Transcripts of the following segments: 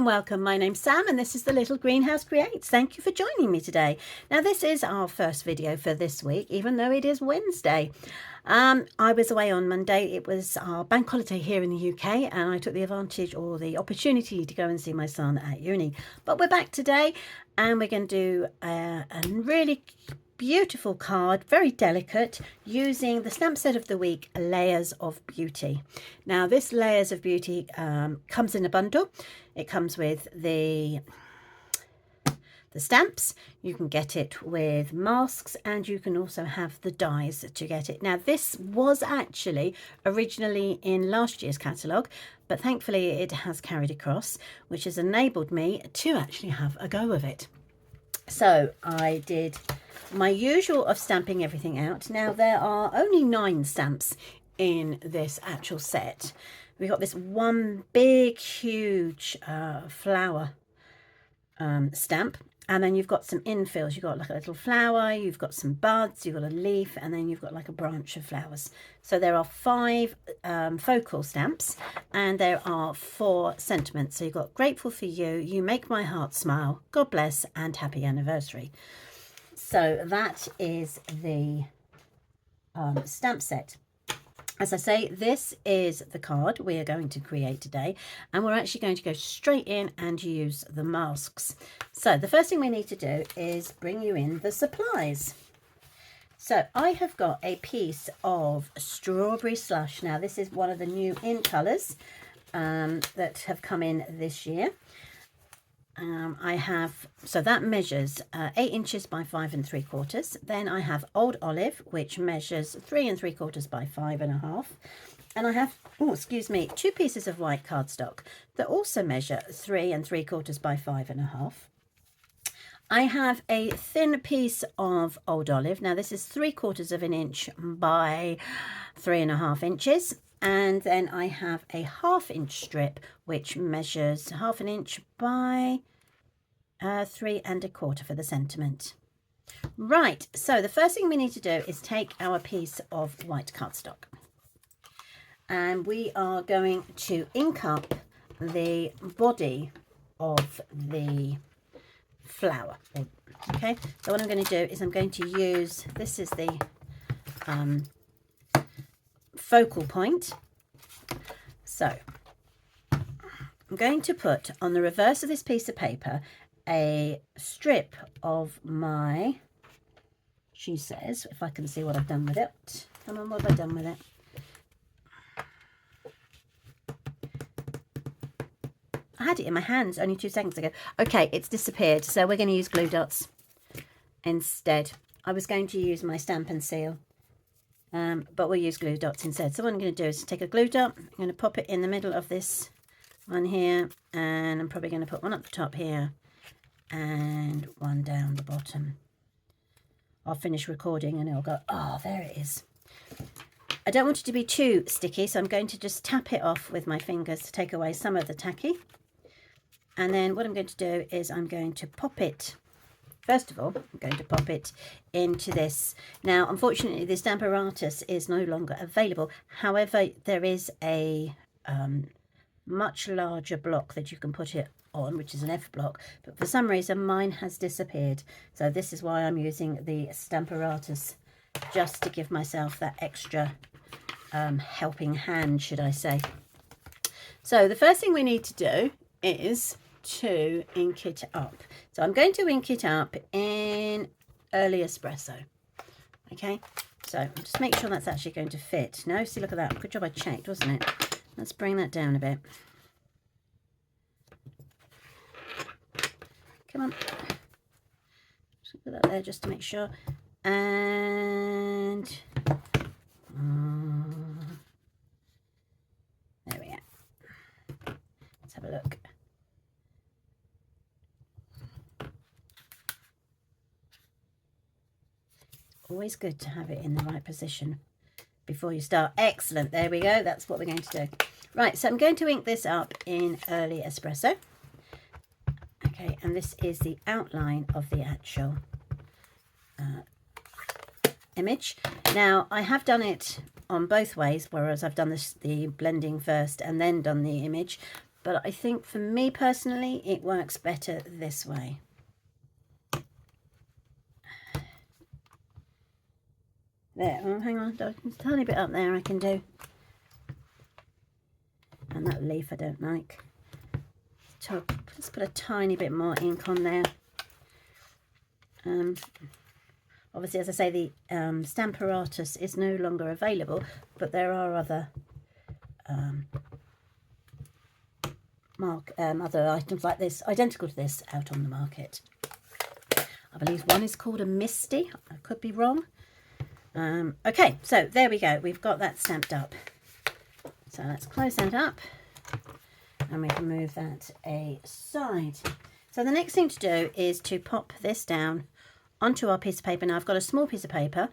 Welcome, my name's Sam and this is the Little Greenhouse Creates. Thank you for joining me today. Now this is our first video for this week, even though it is Wednesday. I was away on Monday. It was our bank holiday here in the UK and I took the advantage or the opportunity to go and see my son at uni. But we're back today and we're going to do a really beautiful card, very delicate, using the stamp set of the week, Layers of Beauty. Now this Layers of Beauty comes in a bundle. It comes with the stamps. You can get it with masks and you can also have the dies to get it. Now this was actually originally in last year's catalogue, but thankfully it has carried across, which has enabled me to actually have a go of it. So I did my usual of stamping everything out. Now there are only 9 stamps in this actual set. We got this one big huge flower stamp, and then you've got some infills. You've got like a little flower, you've got some buds, you've got a leaf, and then you've got like a branch of flowers. So there are 5 focal stamps and there are 4 sentiments. So you've got grateful for you, you make my heart smile, God bless, and happy anniversary. So that is the stamp set. As I say, this is the card we are going to create today, and we're actually going to go straight in and use the masks. So the first thing we need to do is bring you in the supplies. So I have got a piece of Strawberry Slush. Now this is one of the new in colours that have come in this year. So that measures 8 inches by 5 3/4. Then I have Old Olive, which measures 3 3/4 by 5 1/2. And I have, 2 pieces of white cardstock that also measure 3 3/4 by 5 1/2. I have a thin piece of Old Olive. Now this is 3/4 of an inch by 3 1/2 inches. And then I have a 1/2 inch strip, which measures 1/2 inch by 3 1/4 for the sentiment. Right, so the first thing we need to do is take our piece of white cardstock. And we are going to ink up the body of the flower. Okay, so what I'm going to do is I'm going to use, this is the focal point. So I'm going to put on the reverse of this piece of paper a strip of my, she says, if I can see what I've done with it. Come on, what have I done with it? I had it in my hands only 2 seconds ago. Okay, it's disappeared. So we're going to use glue dots instead. I was going to use my stamp and seal, but we'll use glue dots instead. So what I'm going to do is take a glue dot. I'm going to pop it in the middle of this one here, and I'm probably going to put one up the top here and one down the bottom. I'll finish recording and it'll go, oh, there it is. I don't want it to be too sticky, so I'm going to just tap it off with my fingers to take away some of the tacky. And then what I'm going to do is I'm going to pop it, first of all, I'm going to pop it into this. Now, unfortunately, the Stamparatus is no longer available. However, there is a much larger block that you can put it on, which is an F block, but for some reason mine has disappeared. So this is why I'm using the Stamparatus, just to give myself that extra helping hand, should I say. So the first thing we need to do is to ink it up. So I'm going to ink it up in Early Espresso. Okay, so just make sure that's actually going to fit. No, see, look at that. Good job I checked, wasn't it? Let's bring that down a bit. Come on. Just put that there just to make sure. And there we go. Let's have a look. Always good to have it in the right position before you start. Excellent. There we go. That's what we're going to do. Right, so I'm going to ink this up in Early Espresso. Okay, and this is the outline of the actual image. Now I have done it on both ways, whereas I've done the blending first and then done the image, but I think for me personally it works better this way. There, oh, hang on, there's a tiny bit up there I can do. And that leaf I don't like. So let's put a tiny bit more ink on there. Obviously, as I say, the Stamparatus is no longer available, but there are other other items like this, identical to this, out on the market. I believe one is called a Misty. I could be wrong. Okay, so there we go. We've got that stamped up. So let's close that up and we can move that aside. So the next thing to do is to pop this down onto our piece of paper. Now I've got a small piece of paper,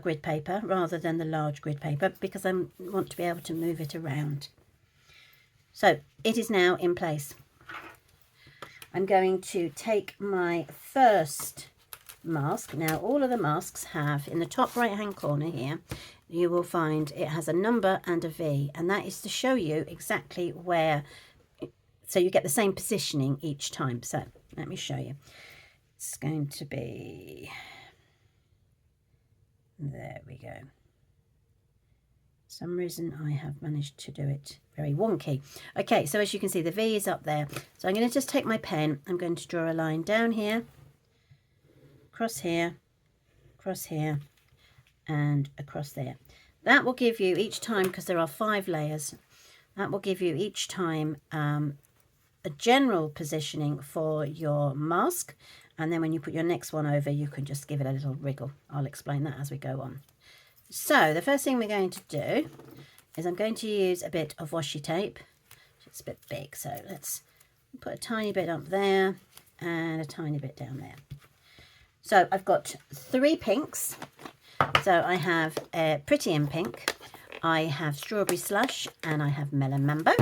grid paper, rather than the large grid paper, because I want to be able to move it around. So it is now in place. I'm going to take my first mask. Now all of the masks have, in the top right hand corner here, you will find it has a number and a V, and that is to show you exactly where, so you get the same positioning each time. So let me show you. It's going to be, there we go. For some reason I have managed to do it very wonky. Okay, so as you can see, the V is up there. So I'm going to just take my pen, I'm going to draw a line down here, across here, and across there. That will give you each time, because there are 5 layers, that will give you each time a general positioning for your mask, and then when you put your next one over, you can just give it a little wriggle. I'll explain that as we go on. So the first thing we're going to do is I'm going to use a bit of washi tape. It's a bit big, so let's put a tiny bit up there and a tiny bit down there. So I've got 3 pinks. So I have Pretty in Pink, I have Strawberry Slush, and I have Melon Mambo.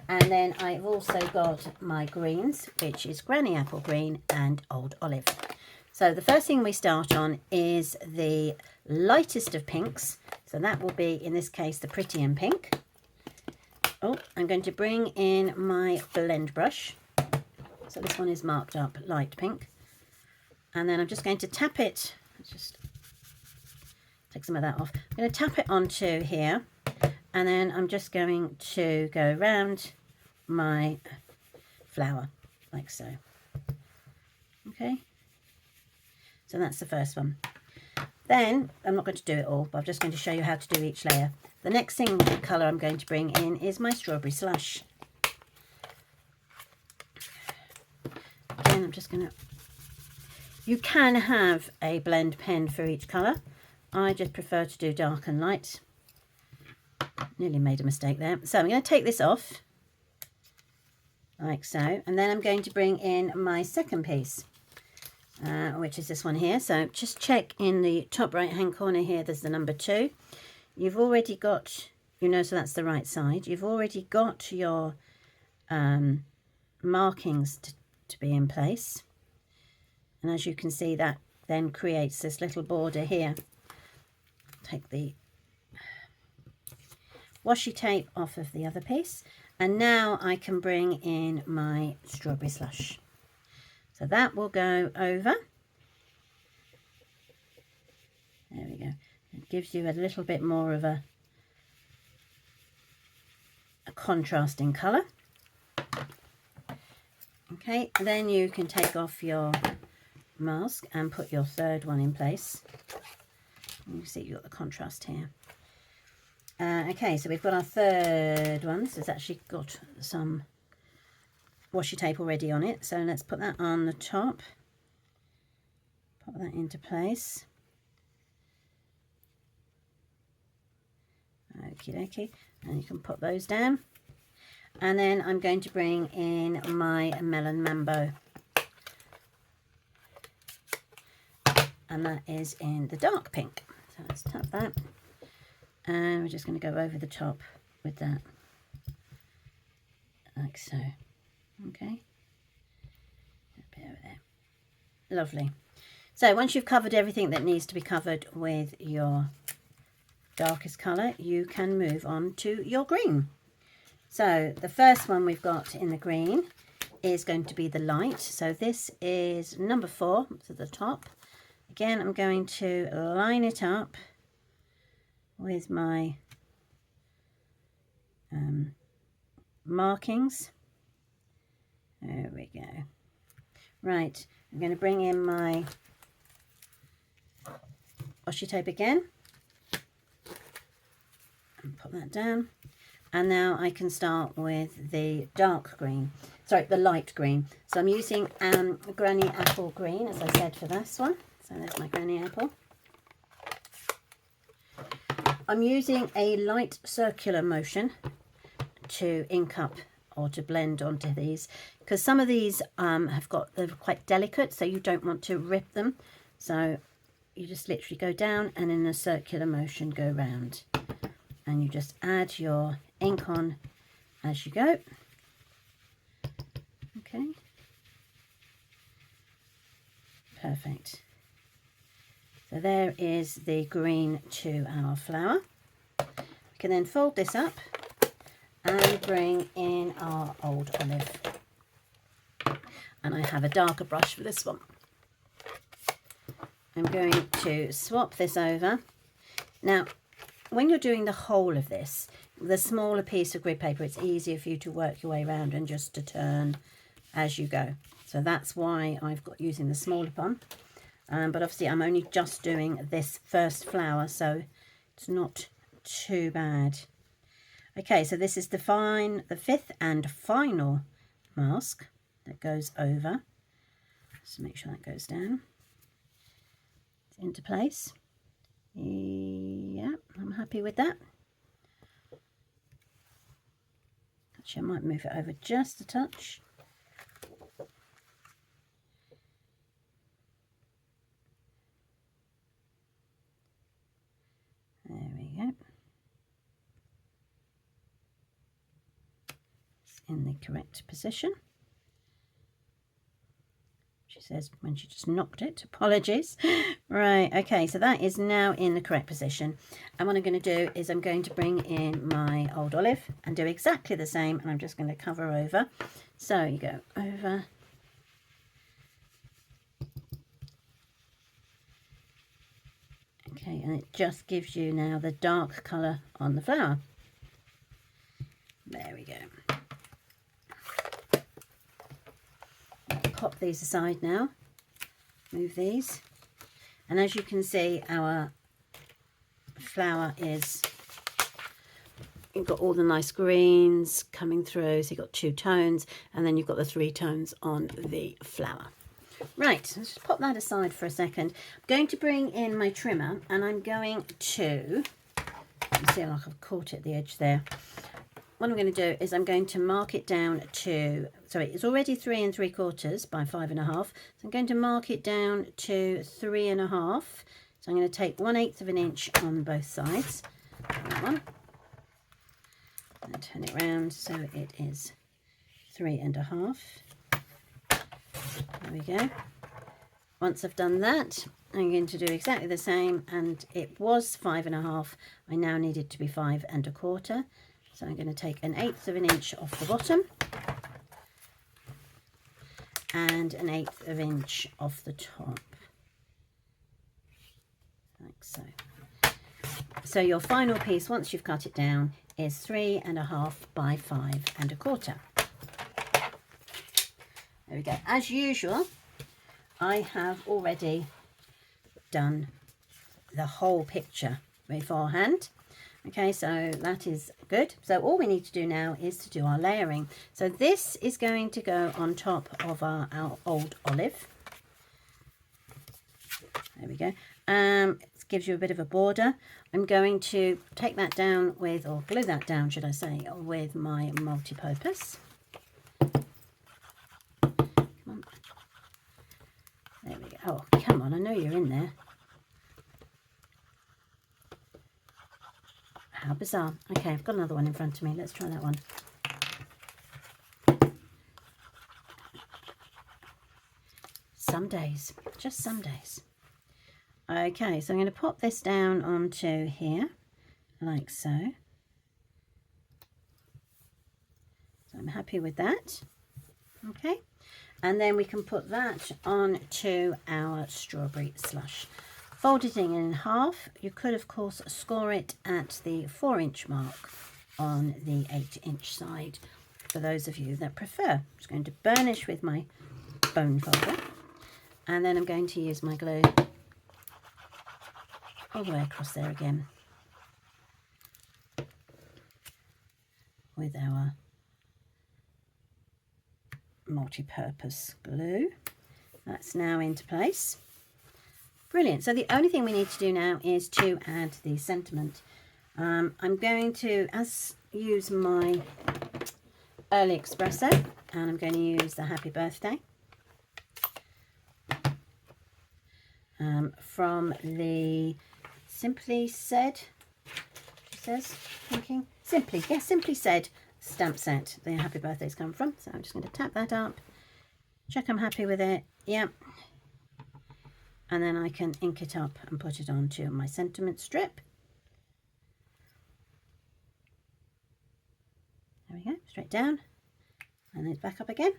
And then I've also got my greens, which is Granny Apple Green and Old Olive. So the first thing we start on is the lightest of pinks. So that will be, in this case, the Pretty in Pink. Oh, I'm going to bring in my blend brush. So this one is marked up light pink. And then I'm just going to tap it. Let's just take some of that off. I'm going to tap it onto here, and then I'm just going to go around my flower like so. Okay, so that's the first one. Then I'm not going to do it all, but I'm just going to show you how to do each layer. The next colour I'm going to bring in is my Strawberry Slush. Again, I'm just going to, you can have a blend pen for each colour. I just prefer to do dark and light. Nearly made a mistake there. So I'm going to take this off, like so, and then I'm going to bring in my second piece, which is this one here. So just check in the top right hand corner here, there's the number 2. You've already got, you know, so that's the right side. You've already got your markings to be in place. And as you can see, that then creates this little border here. Take the washi tape off of the other piece, and now I can bring in my Strawberry Slush. So that will go over. There we go. It gives you a little bit more of a contrasting colour. Okay, then you can take off your mask and put your third one in place. You can see you've got the contrast here. Okay, so we've got our third one. This has actually got some washi tape already on it. So let's put that on the top. Pop that into place. Okie dokie. And you can put those down. And then I'm going to bring in my Melon Mambo. And that is in the dark pink. So let's tap that. And we're just going to go over the top with that. Like so. Okay. Lovely. So once you've covered everything that needs to be covered with your darkest colour, you can move on to your green. So the first one we've got in the green is going to be the light. So this is number 4 to the top. Again, I'm going to line it up with my markings. There we go. Right, I'm going to bring in my washi tape again and put that down. And now I can start with the dark green, sorry, the light green. So I'm using Granny Apple green, as I said, for this one. So there's my Granny Apple. I'm using a light circular motion to ink up or to blend onto these, because some of these they're quite delicate, so you don't want to rip them. So you just literally go down and in a circular motion go round, and you just add your ink on as you go. Okay, perfect. So there is the green to our flower. We can then fold this up and bring in our old olive. And I have a darker brush for this one. I'm going to swap this over. Now, when you're doing the whole of this, the smaller piece of grid paper, it's easier for you to work your way around and just to turn as you go. So that's why I've got using the smaller one. But obviously I'm only just doing this first flower, so it's not too bad. Okay, so this is the 5th and final mask that goes over. Just make sure that goes down. It's into place. Yeah, I'm happy with that. Actually, I might move it over just a touch. There we go. It's in the correct position. She says when she just knocked it. Apologies. Right, okay, so that is now in the correct position. And what I'm going to do is I'm going to bring in my old olive and do exactly the same, and I'm just going to cover over. So you go over. Okay, and it just gives you now the dark colour on the flower. There we go. Pop these aside now. Move these. And as you can see, our flower is, you've got all the nice greens coming through. So you've got 2 tones, and then you've got the 3 tones on the flower. Right, let's just pop that aside for a second. I'm going to bring in my trimmer, and I'm going to, see like I've caught it at the edge there. What I'm going to do is I'm going to mark it down to, sorry, it's already 3 3/4 by 5.5. So I'm going to mark it down to 3.5. So I'm going to take 1/8 of an inch on both sides. That one. And turn it round so it is 3.5. There we go. Once I've done that, I'm going to do exactly the same, and it was 5.5. I now need it to be 5 1/4. So I'm going to take 1/8 of an inch off the bottom and 1/8 of an inch off the top, like so. So your final piece, once you've cut it down, is 3.5 by 5 1/4. There we go. As usual, I have already done the whole picture beforehand. Okay, so that is good. So all we need to do now is to do our layering. So this is going to go on top of our old olive. There we go. It gives you a bit of a border. I'm going to take that down with, or glue that down, should I say, with my multi-purpose. Come on. There we go. Oh, come on, I know you're in there. How bizarre. Okay, I've got another one in front of me. Let's try that one. some days, just some days. Okay, so I'm going to pop this down onto here, like so. So I'm happy with that. Okay, and then we can put that onto our strawberry slush. Fold it in half. You could, of course, score it at the 4-inch mark on the 8-inch side, for those of you that prefer. I'm just going to burnish with my bone folder, and then I'm going to use my glue all the way across there again with our multi-purpose glue. That's now into place. Brilliant. So the only thing we need to do now is to add the sentiment. I'm going to use my early espresso, and I'm going to use the happy birthday from the Simply Said, she says, thinking Simply Said stamp set. The happy birthdays come from. So I'm just going to tap that up, check I'm happy with it. Yep. And then I can ink it up and put it onto my sentiment strip. There we go, straight down, and then back up again.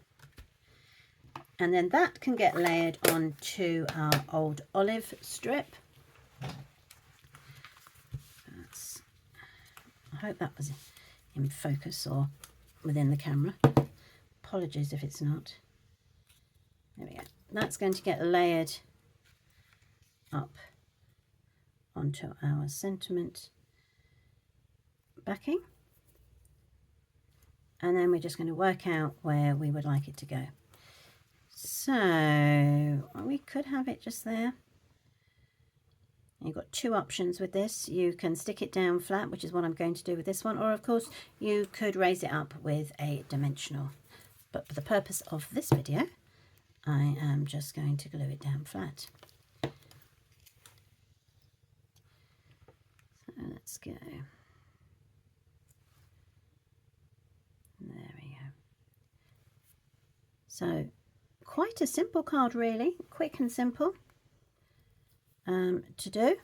And then that can get layered onto our old olive strip. I hope that was in focus or within the camera. Apologies if it's not. There we go. That's going to get layered up onto our sentiment backing, and then we're just going to work out where we would like it to go. So we could have it just there. You've got two options with this. You can stick it down flat, which is what I'm going to do with this one, or of course you could raise it up with a dimensional, but for the purpose of this video I am just going to glue it down flat. Let's go. There we go. So quite a simple card, really, quick and simple to do.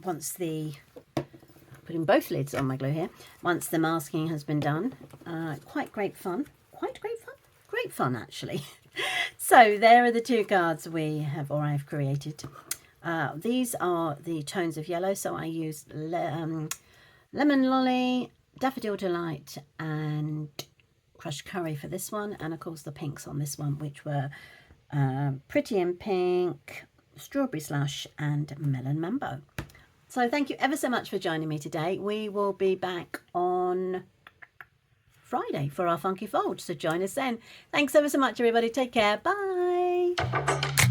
Once the, putting both lids on my glue here, once the masking has been done, great fun actually. So there are the two cards we have, or I've created. These are the tones of yellow, so I used Lemon Lolly, Daffodil Delight and Crushed Curry for this one, and of course the pinks on this one, which were Pretty in Pink, Strawberry Slush and Melon Mambo. So thank you ever so much for joining me today. We will be back on Friday for our funky fold, so join us then. Thanks ever so much, everybody. Take care. Bye.